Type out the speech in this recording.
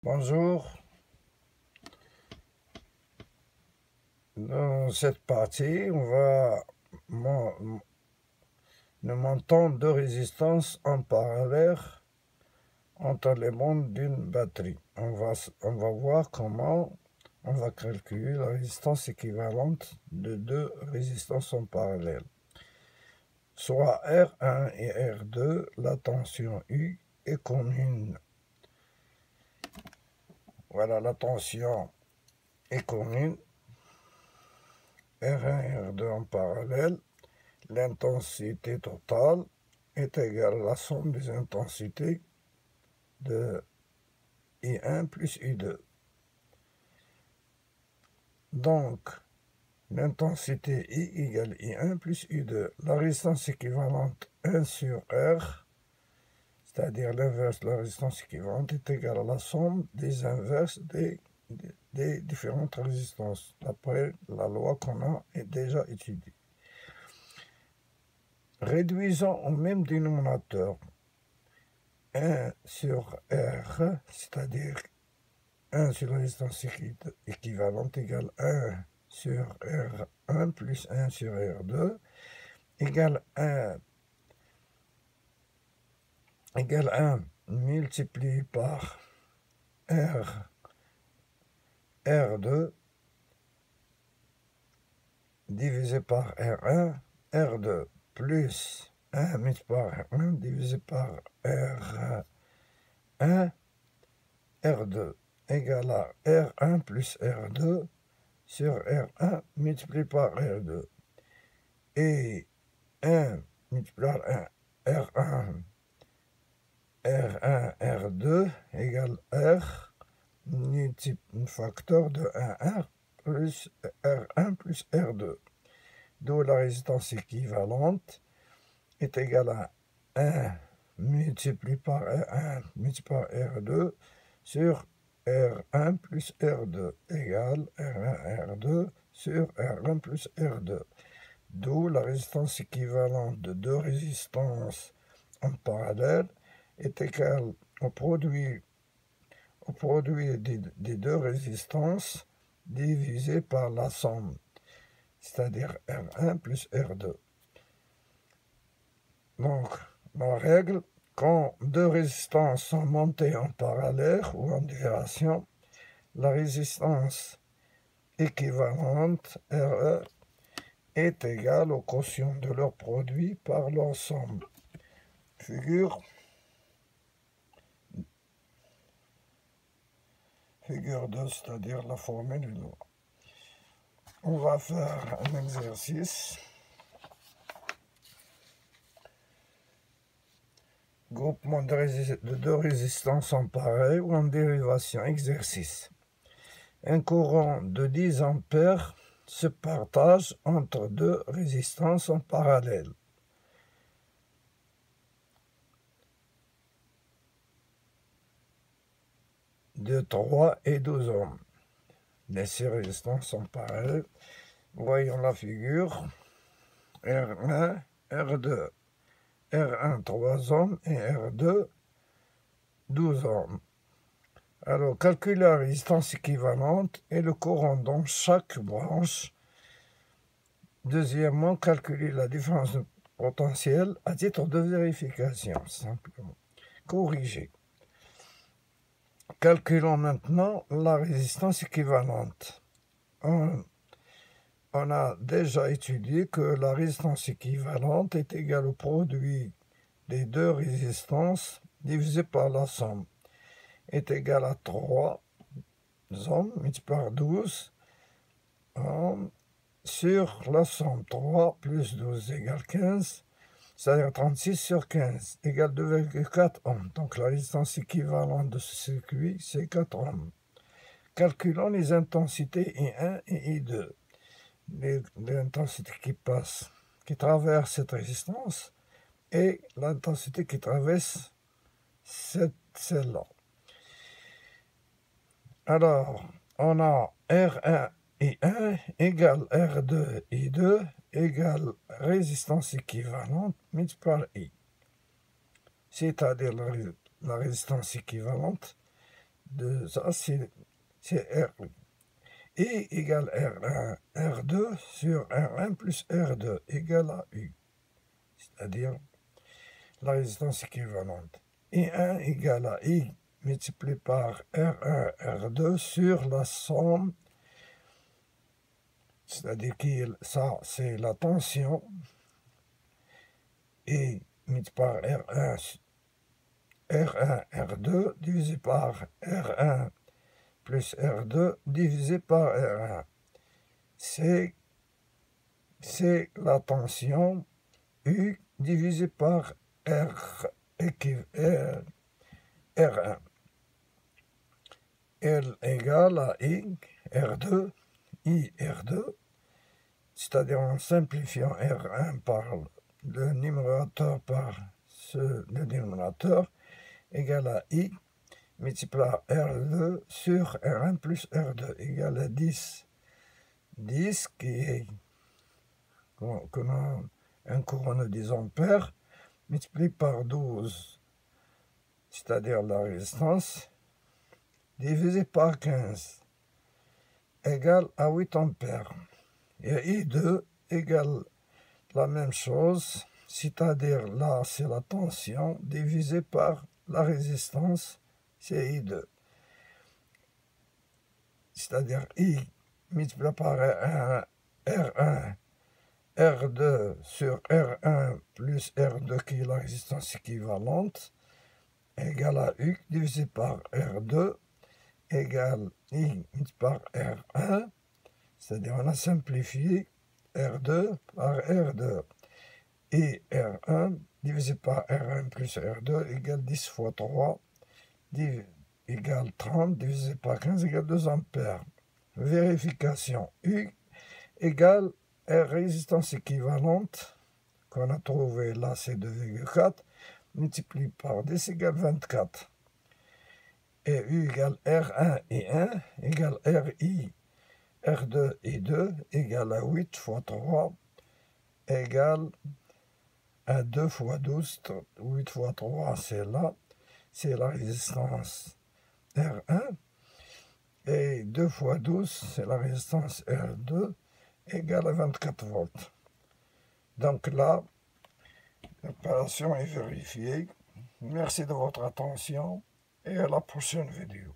Bonjour, dans cette partie, on va le montant de résistance en parallèle entre les mondes d'une batterie. On va voir comment on va calculer la résistance équivalente de deux résistances en parallèle, soit R1 et R2, la tension U est commune. Voilà, la tension est commune, R1 et R2 en parallèle. L'intensité totale est égale à la somme des intensités de I1 plus I2. Donc, l'intensité I égale I1 plus I2. La résistance équivalente 1 sur R, c'est-à-dire l'inverse de la résistance équivalente, est égale à la somme des inverses des différentes résistances, d'après la loi qu'on a déjà étudiée. Réduisons au même dénominateur 1 sur R, c'est-à-dire 1 sur la résistance équivalente égale 1 sur R1 plus 1 sur R2 égale 1 multiplié par R2 divisé par R1, R2 plus 1 multiplié par R1 divisé par R1, R2 égale à R1 plus R2 sur R1 multiplié par R2. Et 1 multiplié par R1, R2 égale R, un facteur de 1R plus R1 plus R2. D'où la résistance équivalente est égale à 1 multiplié par R1 multiplié par R2 sur R1 plus R2 égale R1 R2 sur R1 plus R2. D'où la résistance équivalente de deux résistances en parallèle est égale au produit des deux résistances divisé par la somme, c'est-à-dire R1 plus R2. Donc, la règle, quand deux résistances sont montées en parallèle ou en dérivation, la résistance équivalente RE est égale au quotient de leur produit par l'ensemble. Figure 2, c'est-à-dire la formule de loi. On va faire un exercice. Groupement de deux résistances en parallèle ou en dérivation. Exercice. Un courant de 10 ampères se partage entre deux résistances en parallèle. De 3 et 12 ohms. Les six résistances en parallèle. Voyons la figure. R1, R2. R1 3 ohms et R2 12 ohms. Alors, calculer la résistance équivalente et le courant dans chaque branche. Deuxièmement, calculer la différence de potentiel à titre de vérification, simplement. Corriger. Calculons maintenant la résistance équivalente. On a déjà étudié que la résistance équivalente est égale au produit des deux résistances divisé par la somme, est égal à 3 ohms multiplié par 12 ohms sur la somme. 3 plus 12 égale 15, c'est-à-dire 36 sur 15 égale 2,4 ohms. Donc la résistance équivalente de ce circuit, c'est 4 ohms. Calculons les intensités I1 et I2. L'intensité qui traverse cette résistance et l'intensité qui traverse celle-là. Alors, on a R1 I1 égale R2 I2 égale résistance équivalente multiplié par I. C'est-à-dire la résistance équivalente de ça, c'est R. I égale R1, R2 sur R1 plus R2 égale à U, c'est-à-dire la résistance équivalente. I1 égale à I multiplié par R1, R2 sur la somme, c'est-à-dire que ça, c'est la tension, I multiplié par R1, R2 divisé par R1 plus R2 divisé par R1. C'est la tension U divisé par R1. L égale à I, R2, I, R2, c'est-à-dire en simplifiant R1 par le numérateur par le dénominateur, égale à I, multiplié par R2 sur R1 plus R2 égale à 10. 10 qui est, qu'on a un courant de 10 ampères, multiplié par 12, c'est-à-dire la résistance, divisé par 15, égale à 8 ampères. Et I2 égale la même chose, c'est-à-dire là c'est la tension, divisé par la résistance, c'est I2. C'est-à-dire I multiplié par R1, R2 sur R1 plus R2 qui est la résistance équivalente, égale à U divisé par R2, égale I multiplié par R1, c'est-à-dire on a simplifié R2 par R2, et R1 divisé par R1 plus R2 égale 10 fois 3, égale 30, divisé par 15 égale 2 ampères. Vérification, U égale R résistance équivalente, qu'on a trouvé là c'est 2,4, multiplié par 10 égale 24. Et U égale R1 et 1 égale RI, R2 et 2 égale à 8 fois 3 égale à 2 fois 12, 8 fois 3 c'est là, c'est la résistance R1, et 2 fois 12 c'est la résistance R2 égale à 24 volts. Donc là, l'opération est vérifiée. Merci de votre attention et à la prochaine vidéo.